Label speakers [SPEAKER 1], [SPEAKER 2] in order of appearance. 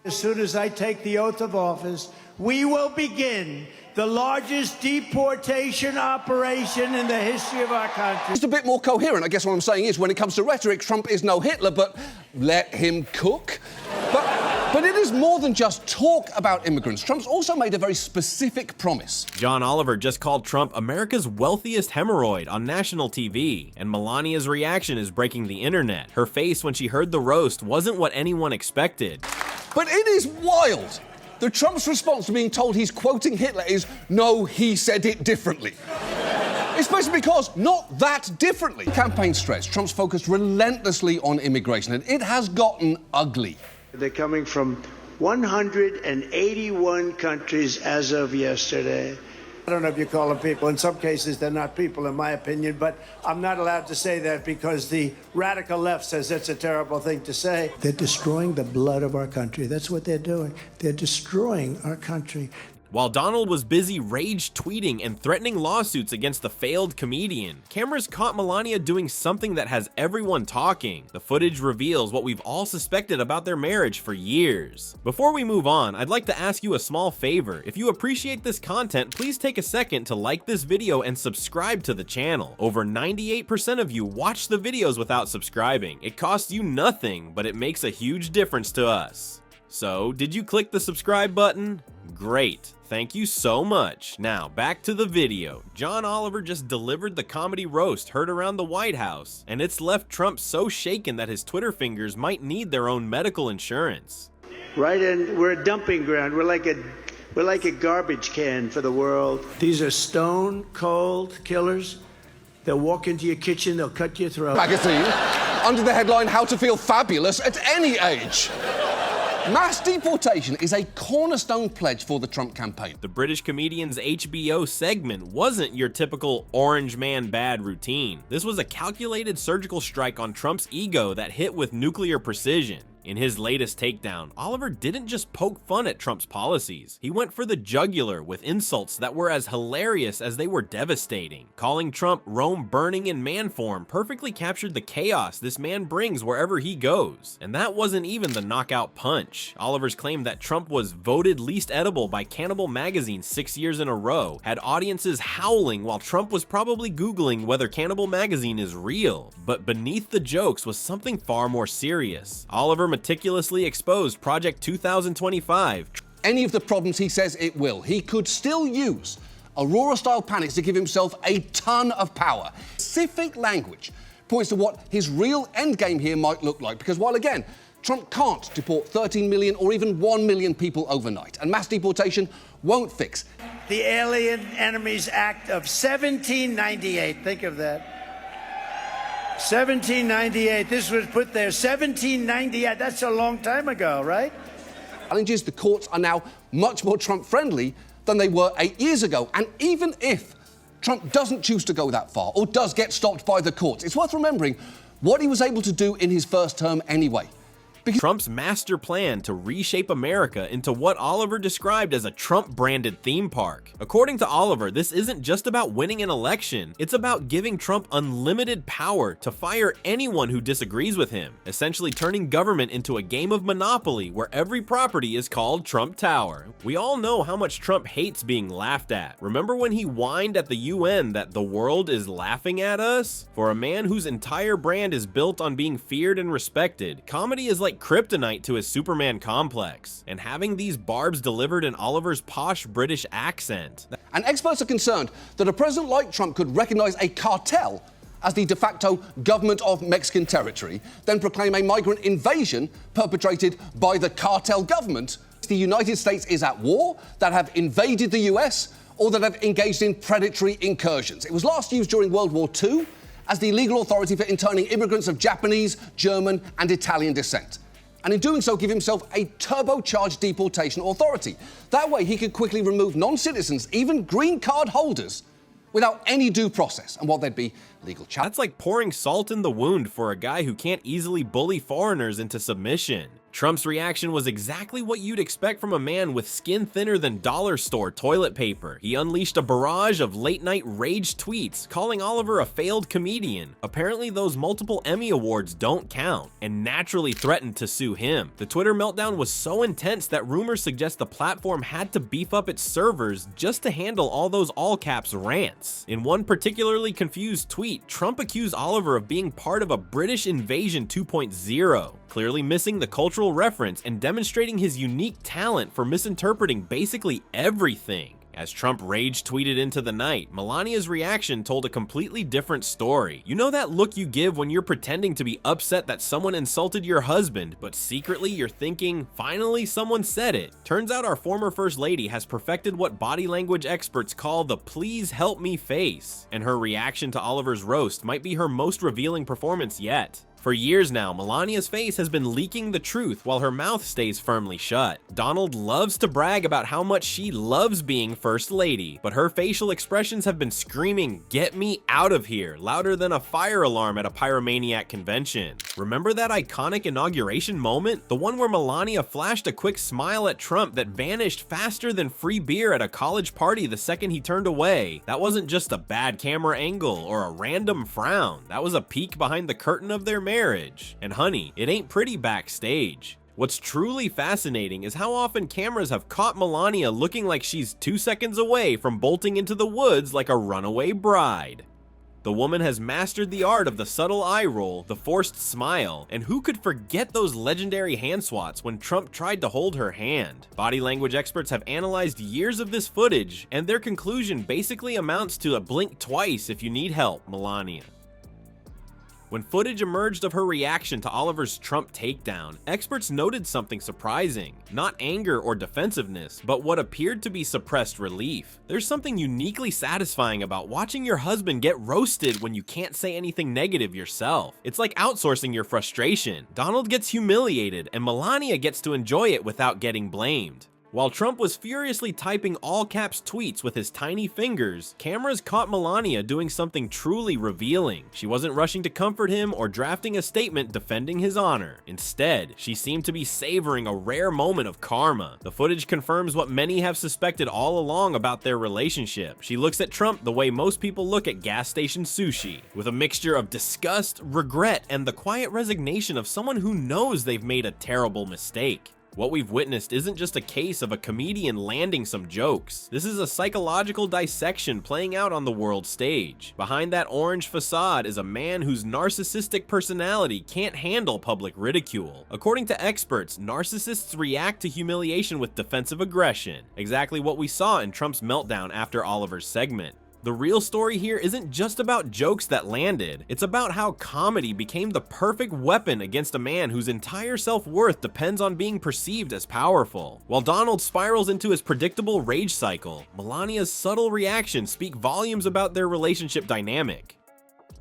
[SPEAKER 1] As soon as I take the oath of office, we will begin the largest deportation operation in the history of our country.
[SPEAKER 2] Just a bit more coherent, I guess what I'm saying is, when it comes to rhetoric, Trump is no Hitler, but let him cook. But it is more than just talk about immigrants. Trump's also made a very specific promise.
[SPEAKER 3] John Oliver just called Trump America's wealthiest hemorrhoid on national TV, and Melania's reaction is breaking the internet. Her face when she heard the roast wasn't what anyone expected.
[SPEAKER 2] But it is wild that Trump's response to being told he's quoting Hitler is, no, he said it differently. Especially because not that differently. Campaign stress, Trump's focused relentlessly on immigration, and it has gotten ugly.
[SPEAKER 1] They're coming from 181 countries as of yesterday. I don't know if you call them people. In some cases, they're not people, in my opinion, but I'm not allowed to say that because the radical left says it's a terrible thing to say. They're destroying the blood of our country. That's what they're doing. They're destroying our country.
[SPEAKER 3] While Donald was busy rage tweeting and threatening lawsuits against the failed comedian, cameras caught Melania doing something that has everyone talking. The footage reveals what we've all suspected about their marriage for years. Before we move on, I'd like to ask you a small favor. If you appreciate this content, please take a second to like this video and subscribe to the channel. Over 98% of you watch the videos without subscribing. It costs you nothing, but it makes a huge difference to us. So, did you click the subscribe button? Great. Thank you so much. Now, back to the video. John Oliver just delivered the comedy roast heard around the White House, and it's left Trump so shaken that his Twitter fingers might need their own medical insurance.
[SPEAKER 1] Right, and we're a dumping ground. We're like a garbage can for the world. These are stone cold killers. They'll walk into your kitchen, they'll cut your throat.
[SPEAKER 2] Magazine, under the headline, How to Feel Fabulous at Any Age. Mass deportation is a cornerstone pledge for the Trump campaign.
[SPEAKER 3] The British comedian's HBO segment wasn't your typical orange man bad routine. This was a calculated surgical strike on Trump's ego that hit with nuclear precision. In his latest takedown, Oliver didn't just poke fun at Trump's policies. He went for the jugular with insults that were as hilarious as they were devastating. Calling Trump Rome burning in man form perfectly captured the chaos this man brings wherever he goes. And that wasn't even the knockout punch. Oliver's claim that Trump was voted least edible by Cannibal Magazine 6 years in a row had audiences howling while Trump was probably Googling whether Cannibal Magazine is real. But beneath the jokes was something far more serious. Oliver meticulously exposed Project 2025.
[SPEAKER 2] Any of the problems he says it will, he could still use Aurora-style panics to give himself a ton of power. Specific language points to what his real endgame here might look like, because while again, Trump can't deport 13 million or even 1 million people overnight, and mass deportation won't fix
[SPEAKER 1] the Alien Enemies Act of 1798. Think of that. 1798, this was put there, 1798, that's a long time ago, right?
[SPEAKER 2] Challenges. The courts are now much more Trump-friendly than they were 8 years ago, and even if Trump doesn't choose to go that far or does get stopped by the courts, it's worth remembering what he was able to do in his first term anyway.
[SPEAKER 3] Trump's master plan to reshape America into what Oliver described as a Trump-branded theme park. According to Oliver, this isn't just about winning an election, it's about giving Trump unlimited power to fire anyone who disagrees with him, essentially turning government into a game of Monopoly where every property is called Trump Tower. We all know how much Trump hates being laughed at. Remember when he whined at the UN that the world is laughing at us? For a man whose entire brand is built on being feared and respected, comedy is like kryptonite to his Superman complex, and having these barbs delivered in Oliver's posh British accent.
[SPEAKER 2] And experts are concerned that a president like Trump could recognize a cartel as the de facto government of Mexican territory, then proclaim a migrant invasion perpetrated by the cartel government. The United States is at war, that have invaded the US, or that have engaged in predatory incursions. It was last used during World War II as the legal authority for interning immigrants of Japanese, German, and Italian descent. And in doing so, give himself a turbocharged deportation authority. That way, he could quickly remove non-citizens, even green card holders, without any due process. And while there'd be legal challenges.
[SPEAKER 3] That's like pouring salt in the wound for a guy who can't easily bully foreigners into submission. Trump's reaction was exactly what you'd expect from a man with skin thinner than dollar store toilet paper. He unleashed a barrage of late-night rage tweets, calling Oliver a failed comedian. Apparently those multiple Emmy Awards don't count, and naturally threatened to sue him. The Twitter meltdown was so intense that rumors suggest the platform had to beef up its servers just to handle all those all-caps rants. In one particularly confused tweet, Trump accused Oliver of being part of a British Invasion 2.0, clearly missing the cultural reference and demonstrating his unique talent for misinterpreting basically everything. As Trump rage tweeted into the night, Melania's reaction told a completely different story. You know that look you give when you're pretending to be upset that someone insulted your husband, but secretly you're thinking, finally someone said it. Turns out our former First Lady has perfected what body language experts call the please help me face, and her reaction to Oliver's roast might be her most revealing performance yet. For years now, Melania's face has been leaking the truth while her mouth stays firmly shut. Donald loves to brag about how much she loves being First Lady, but her facial expressions have been screaming, "Get me out of here," louder than a fire alarm at a pyromaniac convention. Remember that iconic inauguration moment? The one where Melania flashed a quick smile at Trump that vanished faster than free beer at a college party the second he turned away. That wasn't just a bad camera angle or a random frown. That was a peek behind the curtain of their marriage. And honey, it ain't pretty backstage. What's truly fascinating is how often cameras have caught Melania looking like she's 2 seconds away from bolting into the woods like a runaway bride. The woman has mastered the art of the subtle eye roll, the forced smile, and who could forget those legendary hand swats when Trump tried to hold her hand? Body language experts have analyzed years of this footage, and their conclusion basically amounts to a blink twice if you need help, Melania. When footage emerged of her reaction to Oliver's Trump takedown, experts noted something surprising. Not anger or defensiveness, but what appeared to be suppressed relief. There's something uniquely satisfying about watching your husband get roasted when you can't say anything negative yourself. It's like outsourcing your frustration. Donald gets humiliated, and Melania gets to enjoy it without getting blamed. While Trump was furiously typing all-caps tweets with his tiny fingers, cameras caught Melania doing something truly revealing. She wasn't rushing to comfort him or drafting a statement defending his honor. Instead, she seemed to be savoring a rare moment of karma. The footage confirms what many have suspected all along about their relationship. She looks at Trump the way most people look at gas station sushi, with a mixture of disgust, regret, and the quiet resignation of someone who knows they've made a terrible mistake. What we've witnessed isn't just a case of a comedian landing some jokes. This is a psychological dissection playing out on the world stage. Behind that orange facade is a man whose narcissistic personality can't handle public ridicule. According to experts, narcissists react to humiliation with defensive aggression, exactly what we saw in Trump's meltdown after Oliver's segment. The real story here isn't just about jokes that landed, it's about how comedy became the perfect weapon against a man whose entire self-worth depends on being perceived as powerful. While Donald spirals into his predictable rage cycle, Melania's subtle reactions speak volumes about their relationship dynamic.